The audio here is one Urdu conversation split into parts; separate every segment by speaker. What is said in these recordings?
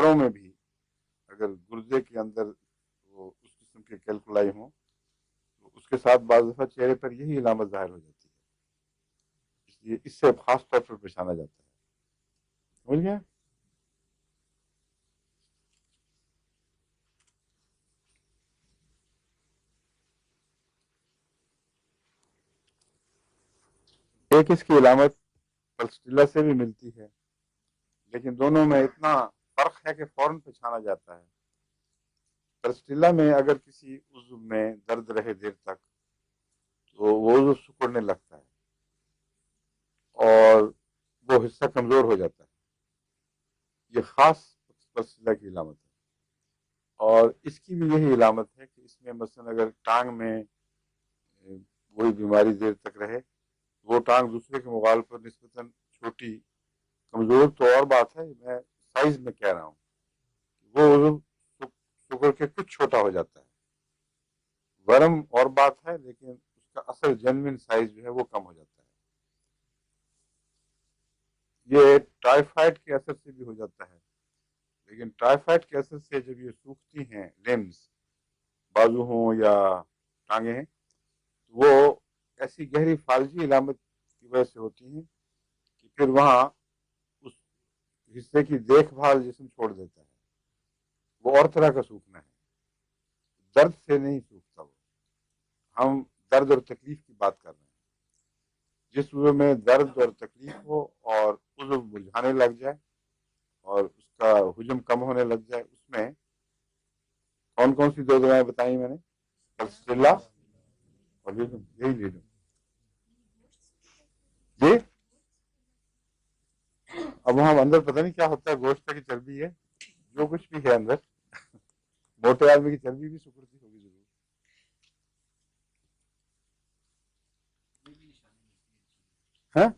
Speaker 1: گھروں میں بھی اگر گردے کے اندر وہ اس قسم کے کیلکولائی ہوں تو اس کے ساتھ بعض دفعہ چہرے پر یہی علامت ظاہر ہو جاتی ہے، اس لیے اس سے خاص طور پر پہچانا جاتا ہے. سمجھ گیا؟ ایک اس کی علامت پلسٹیلا سے بھی ملتی ہے، لیکن دونوں میں اتنا فرق ہے کہ فوراً پہچانا جاتا ہے. پلسٹیلا میں اگر کسی عضو میں درد رہے دیر تک تو وہ عضو سکڑنے لگتا ہے اور وہ حصہ کمزور ہو جاتا ہے. یہ خاص پلسٹیلا کی علامت ہے. اور اس کی بھی یہی علامت ہے کہ اس میں مثلا اگر ٹانگ میں وہی بیماری دیر تک رہے، وہ ٹانگ دوسرے کے مقابلے پر نسبتاً چھوٹی کمزور تو اور بات ہے، میں سائز میں کہہ رہا ہوں، وہ عضو سکڑ کے کچھ چھوٹا ہو جاتا ہے. ورم اور بات ہے، لیکن اس کا اصل جنوین سائز جو ہے وہ کم ہو جاتا ہے. یہ ٹائیفائڈ کے اثر سے بھی ہو جاتا ہے، لیکن ٹائیفائڈ کے اثر سے جب یہ سوکھتی ہیں لمز، بازو ہوں یا ٹانگیں ہیں، تو وہ ایسی گہری فالجی علامت کی وجہ سے ہوتی ہیں کہ پھر وہاں اس حصے کی دیکھ بھال جسم چھوڑ دیتا ہے. وہ اور طرح کا سوکھنا ہے، درد سے نہیں سوکھتا. وہ ہم درد اور تکلیف کی بات کر رہے ہیں. جس عضو میں درد اور تکلیف ہو اور عضو مرجھانے لگ جائے اور اس کا حجم کم ہونے لگ جائے، اس میں کون کون سی دو دوائیں بتائیں میں نے؟ پلسٹیلا اور لیڈم. یہی لیڈم جی. اب وہاں اندر پتہ نہیں کیا ہوتا ہے، گوشت کی چربی ہے، جو کچھ بھی ہے اندر. موٹے آدمی کی چربی بھی سکڑتی ہوگی ضرور. ہاں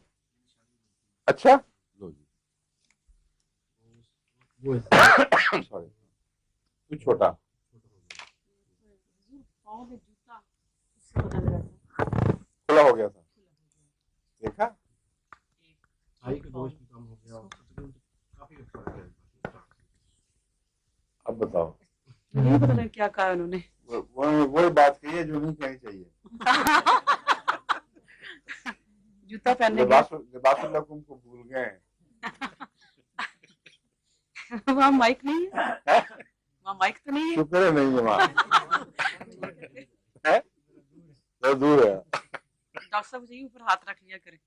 Speaker 1: اچھا لو جی. سوری تو چھوٹا کھلا ہو گیا تھا، دیکھا. اب بتاؤ
Speaker 2: نہیں پتہ نہیں کیا کہا انہوں نے.
Speaker 1: وہی بات کہی ہے جو نہیں کہنی چاہیے.
Speaker 2: جوتا پہننے گیا
Speaker 1: لباس الحکم کو بھول گئے ہیں.
Speaker 2: وہاں مائک نہیں ہے، وہاں مائک تو نہیں ہے.
Speaker 1: شکر ہے نہیں ہے وہاں، دور ہے.
Speaker 2: ڈاکٹر صاحب جی اوپر ہاتھ رکھ لیا کریں.